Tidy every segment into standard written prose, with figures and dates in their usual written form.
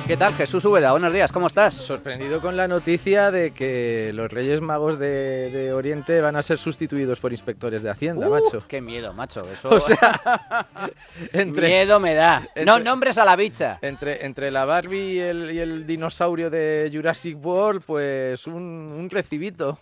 ¿Qué tal, Jesús Úbeda? Buenos días, ¿cómo estás? Sorprendido con la noticia de que los Reyes Magos de Oriente van a ser sustituidos por inspectores de Hacienda, macho. ¡Qué miedo, macho! O Eso sea, entre, miedo me da. No entre, nombres a la bicha. entre la Barbie y el dinosaurio de Jurassic World, pues un recibito.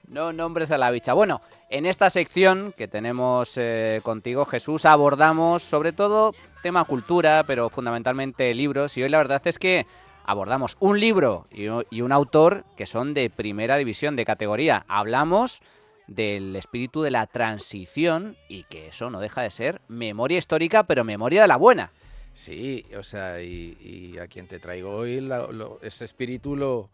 No nombres a la bicha. Bueno, en esta sección que tenemos contigo, Jesús, abordamos sobre todo tema cultura, pero fundamentalmente libros. Y hoy la verdad es que abordamos un libro y un autor que son de primera división, de categoría. Hablamos del espíritu de la transición y que eso no deja de ser memoria histórica, pero memoria de la buena. Sí, o sea, y a quien te traigo hoy, ese espíritu lo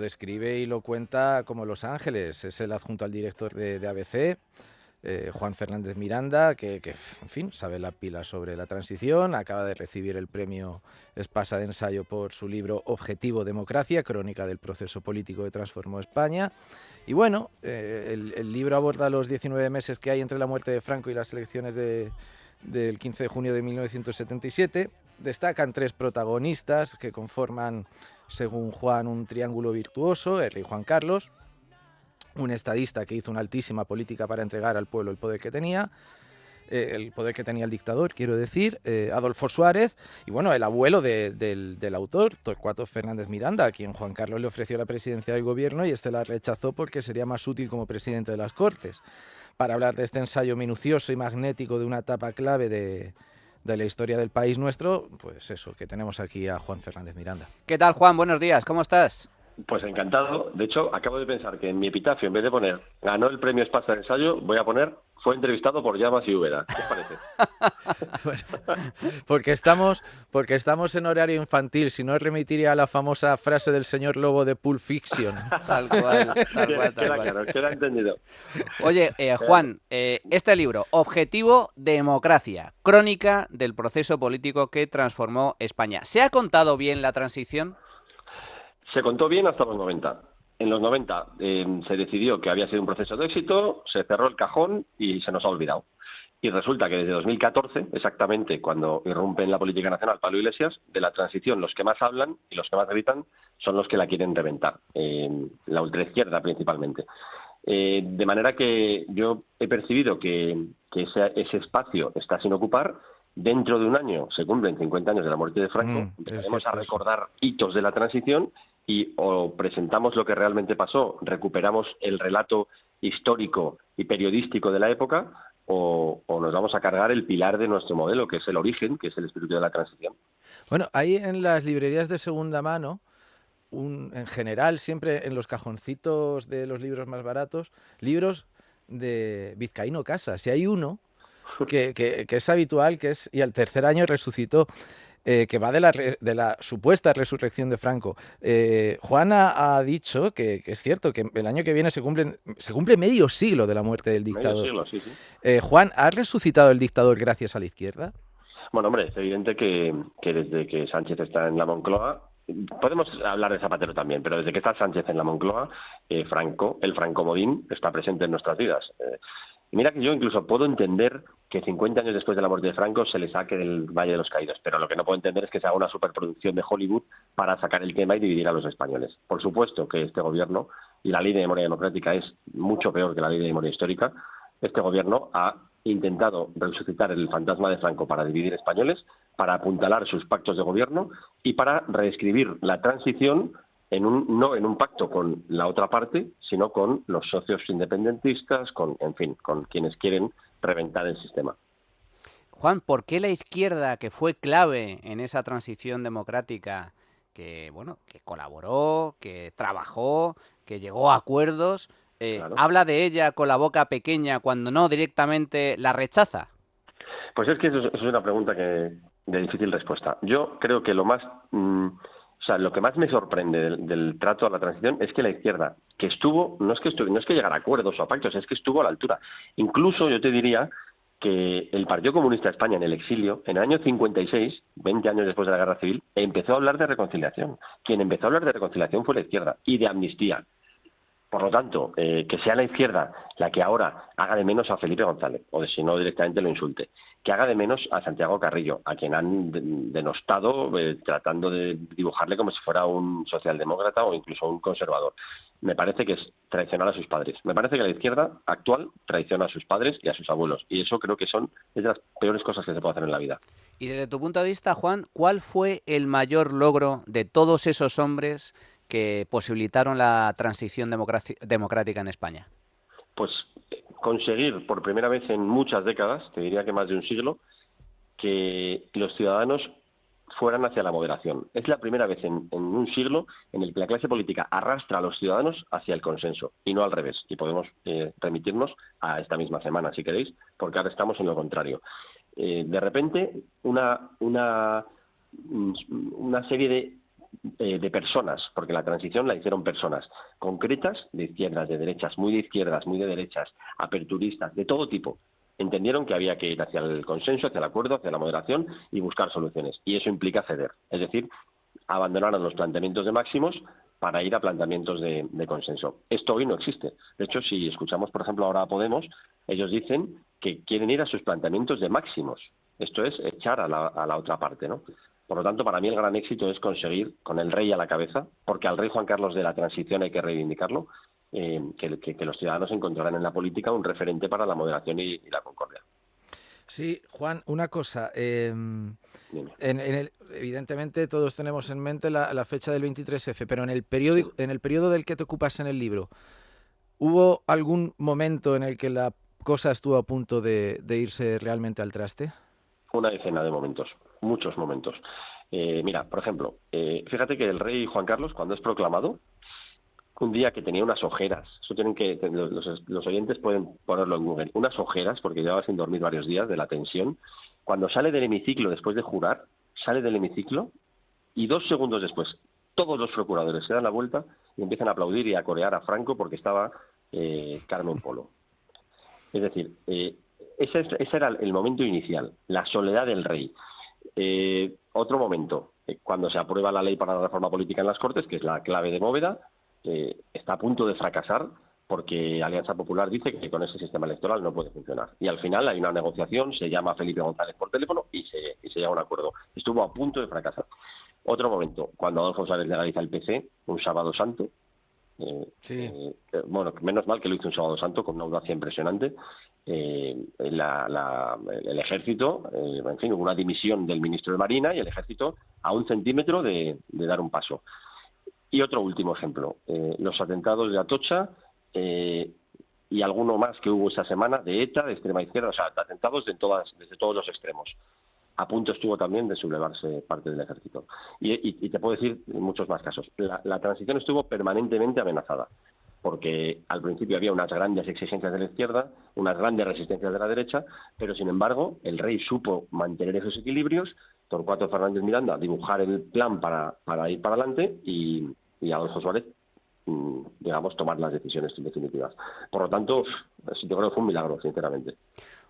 describe y lo cuenta como Los Ángeles. Es el adjunto al director de ABC, Juan Fernández Miranda, que, en fin, sabe la pila sobre la transición. Acaba de recibir el premio Espasa de Ensayo por su libro Objetivo Democracia, crónica del proceso político que transformó España. Y bueno, el libro aborda los 19 meses que hay entre la muerte de Franco y las elecciones del 15 de junio de 1977. Destacan tres protagonistas que conforman, según Juan, un triángulo virtuoso: el rey Juan Carlos, un estadista que hizo una altísima política para entregar al pueblo el poder que tenía el dictador, quiero decir, Adolfo Suárez, y bueno, el abuelo del autor, Torcuato Fernández Miranda, a quien Juan Carlos le ofreció la presidencia del gobierno y este la rechazó porque sería más útil como presidente de las Cortes. Para hablar de este ensayo minucioso y magnético de una etapa clave de la historia del país nuestro, pues eso, que tenemos aquí a Juan Fernández Miranda. ¿Qué tal, Juan? Buenos días, ¿cómo estás? Pues encantado. De hecho, acabo de pensar que en mi epitafio, en vez de poner ganó el premio Espasa de Ensayo, voy a poner fue entrevistado por Llamas y Úbeda. ¿Qué os parece? Bueno, porque estamos en horario infantil, si no remitiría a la famosa frase del señor Lobo de Pulp Fiction. Tal cual, tal cual, tal Queda cual. claro, queda entendido. Oye, Juan, este libro, Objetivo Democracia, crónica del proceso político que transformó España. ¿Se ha contado bien la transición? Se contó bien hasta los 90. En los 90 se decidió que había sido un proceso de éxito, se cerró el cajón y se nos ha olvidado. Y resulta que desde 2014, exactamente cuando irrumpe en la política nacional Pablo Iglesias, de la transición los que más hablan y los que más gritan son los que la quieren reventar, la ultraizquierda principalmente. De manera que yo he percibido que ese espacio está sin ocupar. Dentro de un año se cumplen 50 años de la muerte de Franco, empezaremos a recordar hitos de la transición y o presentamos lo que realmente pasó, recuperamos el relato histórico y periodístico de la época, o nos vamos a cargar el pilar de nuestro modelo, que es el origen, que es el espíritu de la transición. Bueno, hay en las librerías de segunda mano, en general, siempre en los cajoncitos de los libros más baratos, libros de Vizcaíno Casas. Y hay uno que es habitual, y al tercer año resucitó, que va de la supuesta resurrección de Franco. Juan ha dicho que es cierto que el año que viene se cumple medio siglo de la muerte del Medio dictador. siglo, sí, sí. Juan, ¿ha resucitado el dictador gracias a la izquierda? Bueno, hombre, es evidente que desde que Sánchez está en la Moncloa, podemos hablar de Zapatero también, pero desde que está Sánchez en la Moncloa, el francomodín, está presente en nuestras vidas. Y mira que yo incluso puedo entender que 50 años después de la muerte de Franco se le saque del Valle de los Caídos, pero lo que no puedo entender es que se haga una superproducción de Hollywood para sacar el tema y dividir a los españoles. Por supuesto que este gobierno, y la ley de memoria democrática es mucho peor que la ley de memoria histórica, este gobierno ha intentado resucitar el fantasma de Franco para dividir españoles, para apuntalar sus pactos de gobierno y para reescribir la transición no en un pacto con la otra parte, sino con los socios independentistas, en fin, con quienes quieren reventar el sistema. Juan, ¿por qué la izquierda, que fue clave en esa transición democrática, que bueno, que colaboró, que trabajó, que llegó a acuerdos, Claro. habla de ella con la boca pequeña cuando no directamente la rechaza? Pues es que eso es una pregunta de difícil respuesta. Yo creo que lo que más me sorprende del trato a la transición es que la izquierda, que estuvo, no es que llegara a acuerdos o a pactos, es que estuvo a la altura. Incluso yo te diría que el Partido Comunista de España en el exilio, en el año 56, 20 años después de la Guerra Civil, empezó a hablar de reconciliación. Quien empezó a hablar de reconciliación fue la izquierda y de amnistía. Por lo tanto, que sea la izquierda la que ahora haga de menos a Felipe González, o si no directamente lo insulte, que haga de menos a Santiago Carrillo, a quien han denostado tratando de dibujarle como si fuera un socialdemócrata o incluso un conservador. Me parece que es traicionar a sus padres. Me parece que la izquierda actual traiciona a sus padres y a sus abuelos. Y eso creo que es de las peores cosas que se puede hacer en la vida. Y desde tu punto de vista, Juan, ¿cuál fue el mayor logro de todos esos hombres que posibilitaron la transición democrática en España? Pues conseguir por primera vez en muchas décadas, te diría que más de un siglo, que los ciudadanos fueran hacia la moderación. Es la primera vez en un siglo en el que la clase política arrastra a los ciudadanos hacia el consenso y no al revés. Y podemos remitirnos a esta misma semana, si queréis, porque ahora estamos en lo contrario. De repente, una serie de personas, porque la transición la hicieron personas concretas, de izquierdas, de derechas, muy de izquierdas, muy de derechas, aperturistas, de todo tipo, entendieron que había que ir hacia el consenso, hacia el acuerdo, hacia la moderación y buscar soluciones. Y eso implica ceder, es decir, abandonar los planteamientos de máximos para ir a planteamientos de consenso. Esto hoy no existe. De hecho, si escuchamos, por ejemplo, ahora a Podemos, ellos dicen que quieren ir a sus planteamientos de máximos. Esto es echar a la otra parte, ¿no? Por lo tanto, para mí el gran éxito es conseguir, con el rey a la cabeza, porque al rey Juan Carlos de la transición hay que reivindicarlo, que los ciudadanos encontrarán en la política un referente para la moderación y la concordia. Sí, Juan, una cosa. Dime. Evidentemente todos tenemos en mente la fecha del 23F, pero en el periodo del que te ocupas en el libro, ¿hubo algún momento en el que la cosa estuvo a punto de irse realmente al traste? Una decena de momentos, muchos momentos. Mira, por ejemplo, fíjate que el rey Juan Carlos, cuando es proclamado, un día que tenía unas ojeras, eso tienen que los oyentes pueden ponerlo en Google, unas ojeras, porque llevaba sin dormir varios días de la tensión, cuando sale del hemiciclo después de jurar, sale del hemiciclo y 2 segundos después todos los procuradores se dan la vuelta y empiezan a aplaudir y a corear a Franco porque estaba Carmen Polo. Es decir, ese era el momento inicial, la soledad del rey. Otro momento, cuando se aprueba la ley para la reforma política en las Cortes, que es la clave de bóveda, está a punto de fracasar porque Alianza Popular dice que con ese sistema electoral no puede funcionar. Y al final hay una negociación, se llama a Felipe González por teléfono y se llega a un acuerdo. Estuvo a punto de fracasar. Otro momento, cuando Adolfo Suárez legaliza el PC, un sábado santo, bueno, menos mal que lo hizo un sábado santo con una audacia impresionante. El ejército, en fin, hubo una dimisión del ministro de Marina y el ejército a 1 centímetro de dar un paso. Y otro último ejemplo, los atentados de Atocha y alguno más que hubo esa semana de ETA, de extrema izquierda, o sea, atentados desde todos los extremos. A punto estuvo también de sublevarse parte del ejército. Y te puedo decir muchos más casos. La transición estuvo permanentemente amenazada, porque al principio había unas grandes exigencias de la izquierda, unas grandes resistencias de la derecha, pero sin embargo el rey supo mantener esos equilibrios, Torcuato Fernández Miranda dibujar el plan para ir para adelante y Adolfo Suárez, digamos, tomar las decisiones definitivas. Por lo tanto, yo creo que fue un milagro, sinceramente.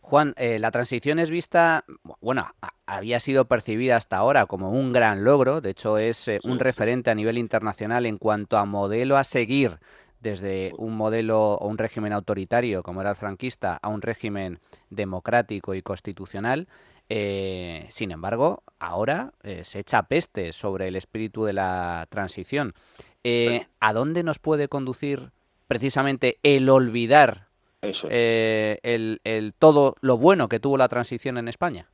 Juan, la transición es vista, bueno, había sido percibida hasta ahora como un gran logro, de hecho es un referente a nivel internacional en cuanto a modelo a seguir, desde un modelo o un régimen autoritario como era el franquista a un régimen democrático y constitucional. Sin embargo, ahora se echa peste sobre el espíritu de la transición. ¿A dónde nos puede conducir precisamente el olvidar Eso todo lo bueno que tuvo la transición en España?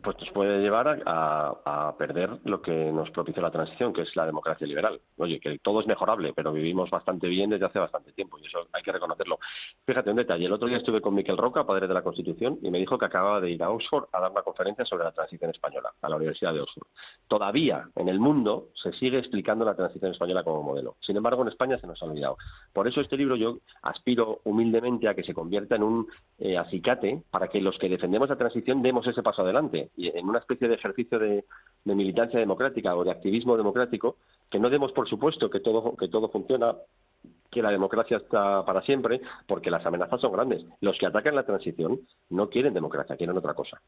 pues nos puede llevar a perder lo que nos propició la transición, que es la democracia liberal. Oye, que todo es mejorable, pero vivimos bastante bien desde hace bastante tiempo y eso hay que reconocerlo. Fíjate un detalle, el otro día estuve con Miquel Roca, padre de la Constitución, y me dijo que acababa de ir a Oxford a dar una conferencia sobre la transición española, a la Universidad de Oxford. Todavía en el mundo se sigue explicando la transición española como modelo. Sin embargo, en España se nos ha olvidado. Por eso este libro yo aspiro humildemente a que se convierta en un acicate para que los que defendemos la transición demos ese paso adelante y en una especie de ejercicio de militancia democrática o de activismo democrático, que no demos por supuesto que todo funciona, que la democracia está para siempre, porque las amenazas son grandes. Los que atacan la transición no quieren democracia, quieren otra cosa.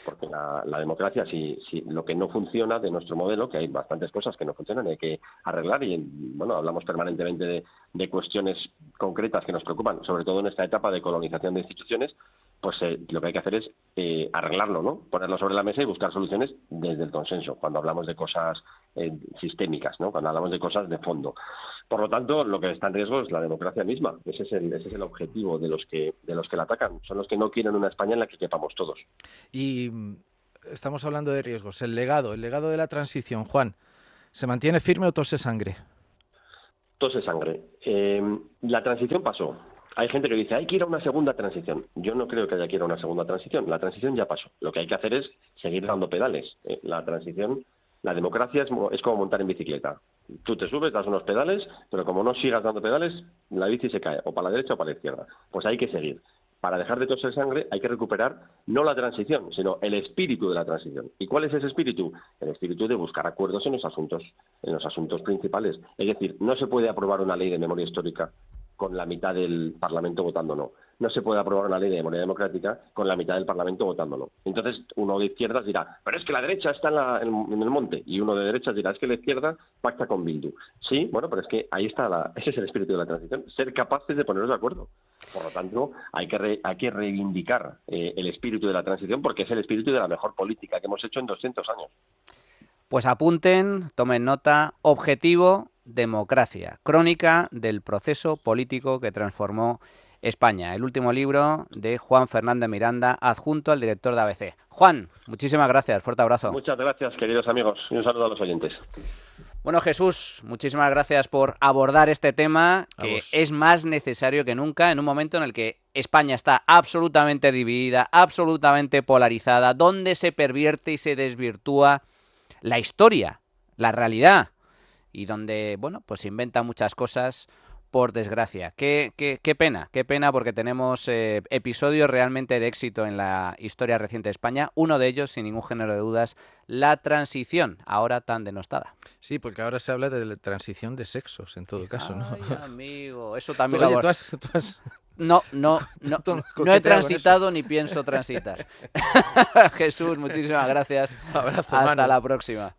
Porque la democracia, si lo que no funciona de nuestro modelo, que hay bastantes cosas que no funcionan y hay que arreglar, y bueno, hablamos permanentemente de cuestiones concretas que nos preocupan, sobre todo en esta etapa de colonización de instituciones, pues lo que hay que hacer es arreglarlo, ¿no? Ponerlo sobre la mesa y buscar soluciones desde el consenso, cuando hablamos de cosas sistémicas, ¿no? Cuando hablamos de cosas de fondo. Por lo tanto, lo que está en riesgo es la democracia misma. Ese es el objetivo de los que la atacan. Son los que no quieren una España en la que quepamos todos. Y estamos hablando de riesgos. El legado de la transición, Juan, ¿se mantiene firme o tose sangre? Tose sangre. La transición pasó. Hay gente que dice, hay que ir a una segunda transición. Yo no creo que haya que ir a una segunda transición. La transición ya pasó. Lo que hay que hacer es seguir dando pedales. La transición, la democracia es como montar en bicicleta. Tú te subes, das unos pedales, pero como no sigas dando pedales, la bici se cae, o para la derecha o para la izquierda. Pues hay que seguir. Para dejar de toser sangre hay que recuperar no la transición, sino el espíritu de la transición. ¿Y cuál es ese espíritu? El espíritu de buscar acuerdos en los asuntos principales. Es decir, no se puede aprobar una ley de memoria histórica con la mitad del Parlamento votando no. No se puede aprobar una ley de memoria democrática con la mitad del Parlamento votando no. Entonces, uno de izquierdas dirá, pero es que la derecha está en el monte, y uno de derechas dirá, es que la izquierda pacta con Bildu. Sí, bueno, pero es que ahí está ese es el espíritu de la transición, ser capaces de ponernos de acuerdo. Por lo tanto, hay que reivindicar el espíritu de la transición, porque es el espíritu de la mejor política que hemos hecho en 200 años. Pues apunten, tomen nota, objetivo, democracia, crónica del proceso político que transformó España. El último libro de Juan Fernández Miranda, adjunto al director de ABC. Juan, muchísimas gracias, fuerte abrazo. Muchas gracias, queridos amigos, y un saludo a los oyentes. Bueno, Jesús, muchísimas gracias por abordar este tema que es más necesario que nunca en un momento en el que España está absolutamente dividida, absolutamente polarizada, donde se pervierte y se desvirtúa la historia, la realidad, y donde, bueno, pues se inventan muchas cosas, por desgracia. Qué pena, porque tenemos episodios realmente de éxito en la historia reciente de España. Uno de ellos, sin ningún género de dudas, la transición, ahora tan denostada. Sí, porque ahora se habla de la transición de sexos, en todo caso, ¿no? Ay, amigo, eso también Oye, lo... tú has... No he transitado ni pienso transitar. Jesús, muchísimas gracias. Abrazo, Hasta mano. la próxima.